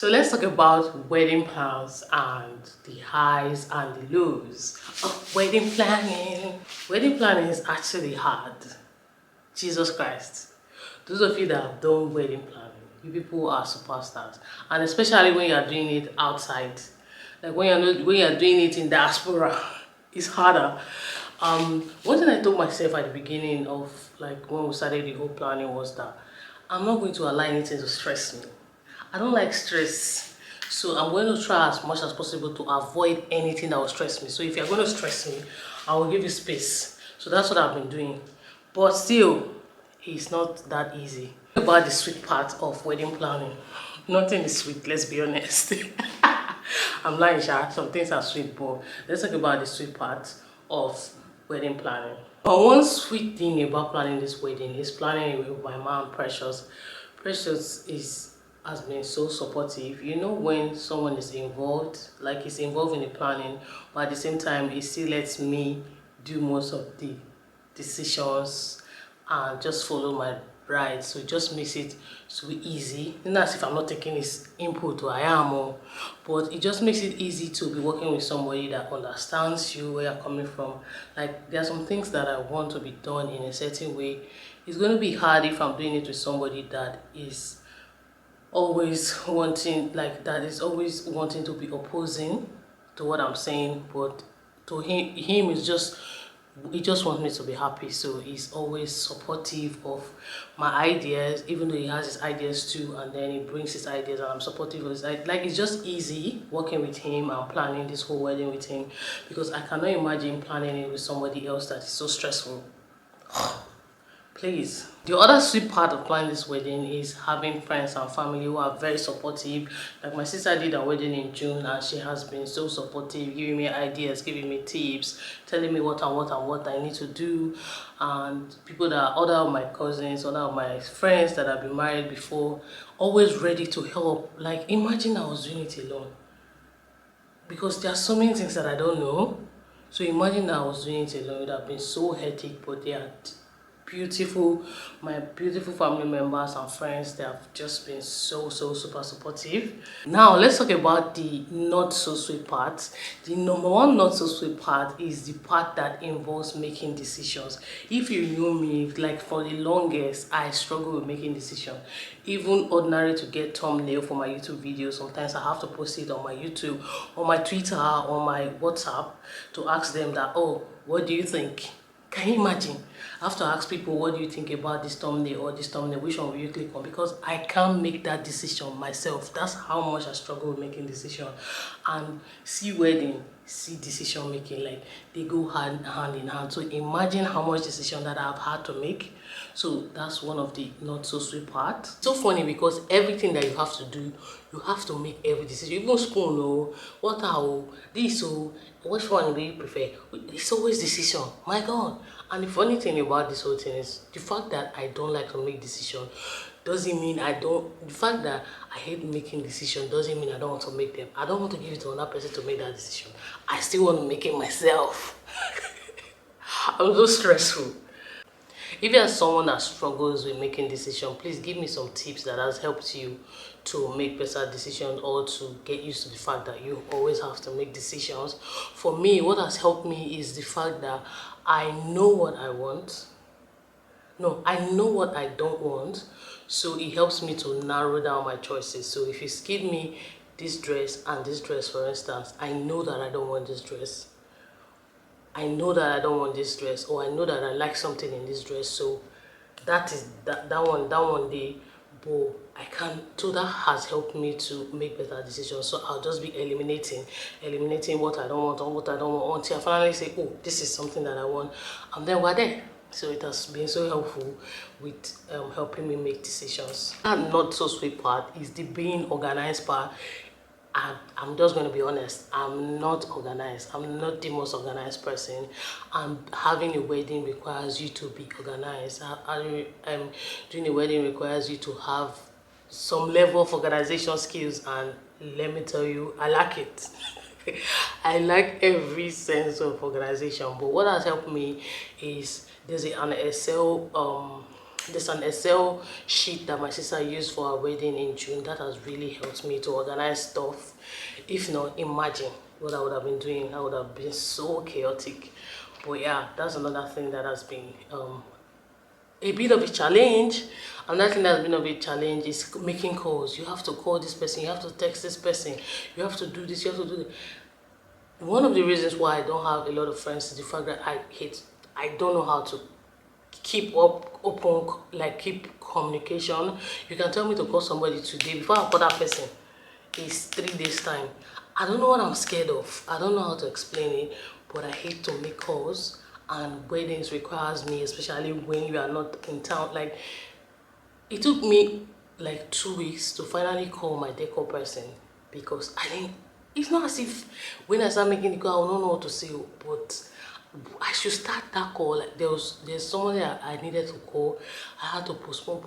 So let's talk about wedding plans and the highs and the lows of wedding planning. Wedding planning is actually hard. Jesus Christ. Those of you that have done wedding planning, you people are superstars. And especially when you are doing it outside. Like when you're doing it in diaspora, it's harder. One thing I told myself at the beginning of like when we started the whole planning was that I'm not going to allow anything to stress me. I don't like stress. So I'm going to try as much as possible to avoid anything that will stress me. So if you're going to stress me, I will give you space. So that's what I've been doing. But still, it's not that easy. About the sweet part of wedding planning. Nothing is sweet, let's be honest. I'm lying, Sha. Some things are sweet, but let's talk about the sweet part of wedding planning. But one sweet thing about planning this wedding is planning it with my mom, Precious. Precious has been so supportive. You know, when someone is involved, like he's involved in the planning, but at the same time he still lets me do most of the decisions and just follow my bride. So it just makes it so easy. Not as if I'm not taking his input, or I am, but it just makes it easy to be working with somebody that understands you, where you're coming from. Like there are some things that I want to be done in a certain way. It's going to be hard if I'm doing it with somebody that is always wanting, to be opposing to what I'm saying, but to him is just, he just wants me to be happy. So he's always supportive of my ideas, even though he has his ideas too, and then he brings his ideas and I'm supportive of his ideas. Like it's just easy working with him and planning this whole wedding with him, because I cannot imagine planning it with somebody else that is so stressful. Please. The other sweet part of planning this wedding is having friends and family who are very supportive. Like my sister did her wedding in June and she has been so supportive, giving me ideas, giving me tips, telling me what I need to do. And people that are other of my cousins, other of my friends that have been married before, always ready to help. Like imagine I was doing it alone, because there are so many things that I don't know. So imagine I was doing it alone. It would have been so hectic, but they are my beautiful family members and friends. They have just been so super supportive. Now let's talk about the not so sweet part. The number one not so sweet part is the part that involves making decisions. If you know me, like for the longest I struggle with making decisions. Even ordinary to get thumbnail for my YouTube videos, sometimes I have to post it on my YouTube, on my Twitter, on my WhatsApp, to ask them that, oh, what do you think? Can you imagine? I have to ask people, what do you think about this thumbnail or this thumbnail? Which one will you click on? Because I can't make that decision myself. That's how much I struggle with making decisions. And see wedding, see decision making, like they go hand in hand. So imagine how much decision that I've had to make. So that's one of the not so sweet part. So funny because everything that you have to do, you have to make every decision. Even spoon or water or this or which one do you prefer? It's always decision. My God. And the funny thing about this whole thing is the fact that I don't like to make decisions doesn't mean the fact that I hate making decisions doesn't mean I don't want to make them. I don't want to give it to another person to make that decision. I still want to make it myself. I'm so stressful. If you're someone that struggles with making decisions, please give me some tips that has helped you to make better decisions, or to get used to the fact that you always have to make decisions. For me, what has helped me is the fact that I know what I want. No, I know what I don't want. So it helps me to narrow down my choices. So if you give me this dress and this dress, for instance, I know that I don't want this dress. I know that I don't want this dress, or I know that I like something in this dress. So that is that one day, but I can't. So that has helped me to make better decisions. So I'll just be eliminating what I don't want or what I don't want, until I finally say, oh, this is something that I want, and then we're there. So it has been so helpful with helping me make decisions. And not so sweet part is the being organized part. I'm just going to be honest, I'm not organized. I'm not the most organized person, and having a wedding requires you to be organized. Doing a wedding requires you to have some level of organization skills, and let me tell you, I lack it. I like every sense of organization, but what has helped me is there's an Excel there's an Excel sheet that my sister used for our wedding in June that has really helped me to organize stuff. If not, imagine what I would have been doing. I would have been so chaotic. But yeah, that's another thing that has been a bit of a challenge. Another thing that's been a bit challenge is making calls. You have to call this person, you have to text this person, you have to do this, you have to do that. One of the reasons why I don't have a lot of friends is the fact that I don't know how to keep up open, like keep communication. You can tell me to call somebody today, before I call that person, it's 3 days time. I don't know what I'm scared of. I don't know how to explain it, but I hate to make calls, and weddings requires me, especially when you are not in town. Like, it took me like 2 weeks to finally call my decor person, because I didn't, it's not as if when I start making the call I don't know what to say, but I should start that call. Like, there's somebody I needed to call. I had to postpone.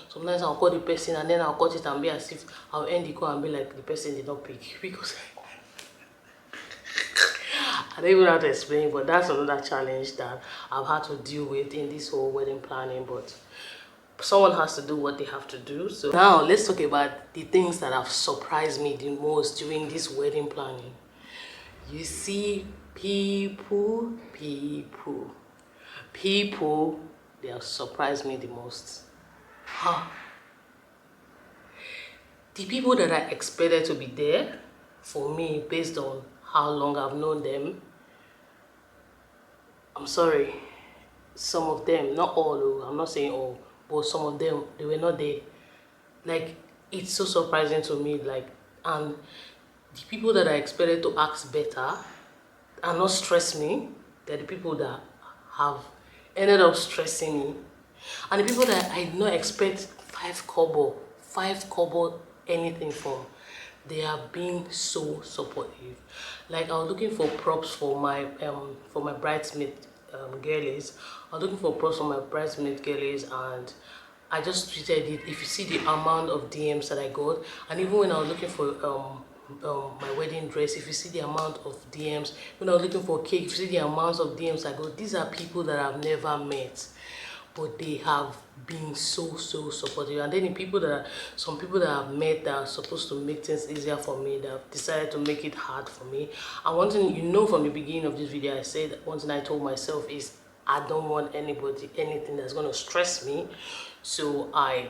Sometimes I'll call the person and then I'll cut it and be as if I'll end the call and be like the person did not pick, because I don't even know how to explain. But that's another challenge that I've had to deal with in this whole wedding planning. But someone has to do what they have to do. So now let's talk about the things that have surprised me the most during this wedding planning. You see, people, they have surprised me the most. The people that I expected to be there for me based on how long I've known them, I'm sorry, some of them, not all, I'm not saying all, but some of them, they were not there. Like, it's so surprising to me. Like, and the people that I expected to ask better and not stress me, they're the people that have ended up stressing me. And the people that I did not expect 5 kobo anything from, they have been so supportive. Like, I was looking for props for my bridesmaid girlies. I was looking for props for my bridesmaid girlies, and I just tweeted it. If you see the amount of DMs that I got, and even when I was looking for my wedding dress, if you see the amount of DMs, when I was looking for cake, if you see the amount of DMs I got, these are people that I've never met, but they have been so supportive. And then some people that I've met that are supposed to make things easier for me, that have decided to make it hard for me. And one thing, from the beginning of this video, I said one thing I told myself is I don't want anything that's going to stress me. So I'm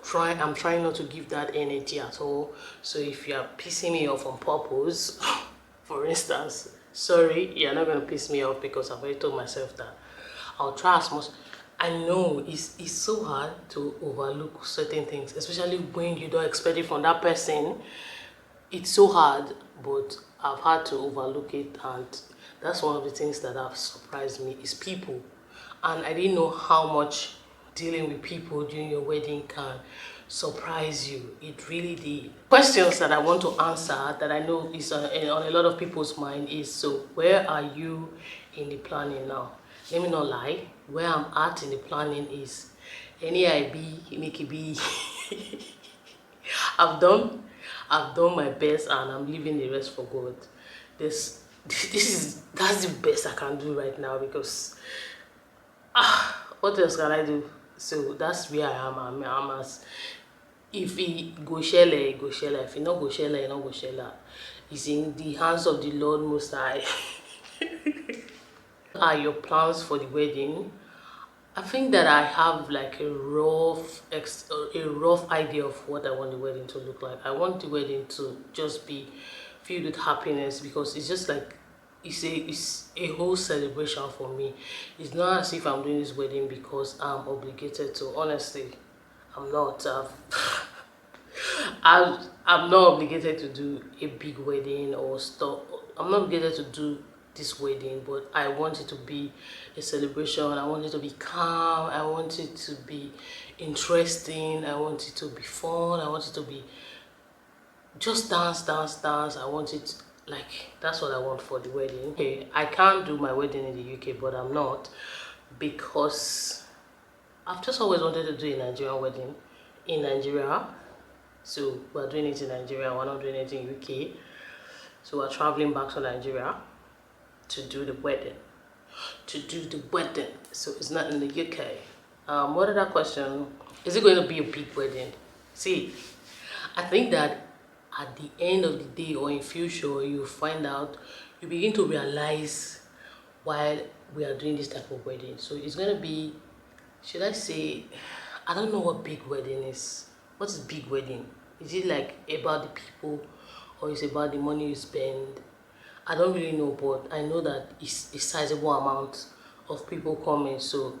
trying not to give that energy at all. So if you are pissing me off on purpose, for instance, sorry, you're not going to piss me off, because I've already told myself that I'll try as much. I know it's so hard to overlook certain things, especially when you don't expect it from that person. It's so hard, but I've had to overlook it, and that's one of the things that have surprised me is people. And I didn't know how much dealing with people during your wedding can surprise you. It really did. Questions that I want to answer that I know is on a lot of people's mind is, so where are you in the planning now? Let me not lie, where I'm at in the planning is any I be, make it be. I've done my best, and I'm leaving the rest for God. That's the best I can do right now, because what else can I do? So that's where I am. I'm as, if it go share, it go share. If it not go share, it not go share. It's in the hands of the Lord Most High. Are your plans for the wedding? I think that I have like a rough idea of what I want the wedding to look like. I want the wedding to just be filled with happiness, because it's just like it's a whole celebration for me. It's not as if I'm doing this wedding because I'm obligated to. Honestly, I'm not. I'm not obligated to do a big wedding or stuff. I'm not obligated to do this wedding, but I want it to be a celebration. I want it to be calm. I want it to be interesting. I want it to be fun. I want it to be just dance. I want it, like, that's what I want for the wedding. Okay, I can't do my wedding in the UK, but I'm not, because I've just always wanted to do a Nigerian wedding in Nigeria. So we're doing it in Nigeria, we're not doing it in UK. So we're traveling back to Nigeria to do the wedding. So it's not in the UK. What other question? Is it going to be a big wedding? See, I think that at the end of the day or in future, you find out, you begin to realize while we are doing this type of wedding. So it's going to be, should I say, I don't know what big wedding is. What is big wedding? Is it like about the people, or is it about the money you spend? I don't really know, but I know that it's a sizable amount of people coming. So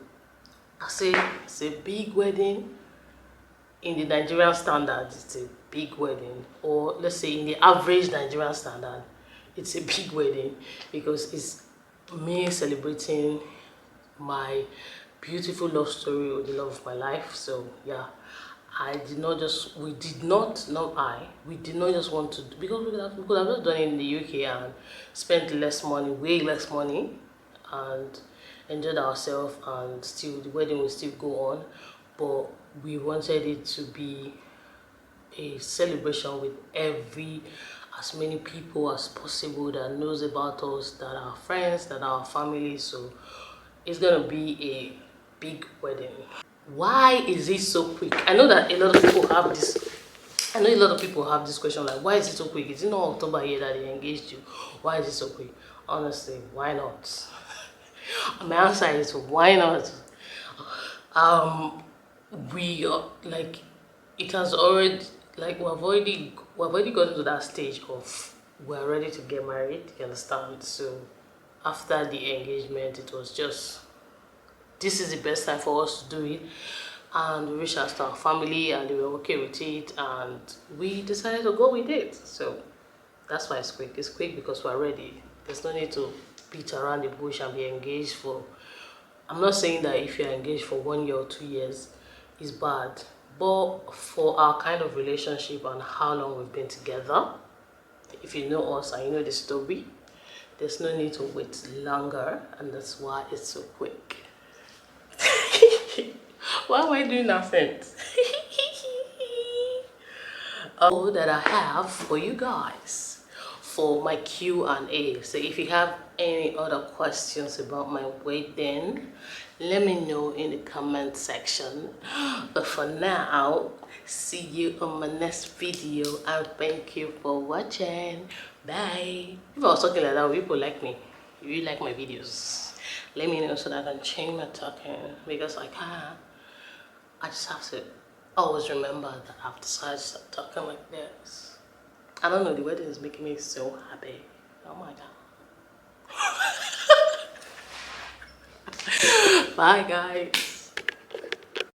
I say it's a big wedding. In the Nigerian standard, it's a big wedding, or let's say in the average Nigerian standard, it's a big wedding, because it's me celebrating my beautiful love story with the love of my life. So yeah, we did not just want to, because we could have just done it in the UK and spent less money, way less money, and enjoyed ourselves, and still the wedding will still go on. But we wanted it to be a celebration with as many people as possible that knows about us, that are friends, that are family. So it's gonna be a big wedding. Why is it so quick? I know that a lot of people have this. I know a lot of people have this question, like, why is it so quick? Is it not October here that they engaged you? Why is it so quick? Honestly, why not? My answer is why not? We like, it has already, like, we've already gotten to that stage of we're ready to get married. You understand? So after the engagement, it was just, this is the best time for us to do it, and we reached out to our family and they were okay with it, and we decided to go with it. So that's why it's quick. It's quick because we're ready. There's no need to beat around the bush and be engaged for, I'm not saying that if you're engaged for 1 year or 2 years is bad, but for our kind of relationship and how long we've been together, if you know us and you know the story, there's no need to wait longer, and that's why it's so quick. Why am I doing accent? That I have for you guys for my Q&A. So if you have any other questions about my wedding, let me know in the comment section. But for now, see you on my next video, and thank you for watching. Bye. If I was talking like that, people like me. If you like my videos, let me know so that I can change my talking, because I can't. I just have to always remember that I've decided to start talking like this. I don't know, the wedding is making me so happy. Oh my god. Bye guys.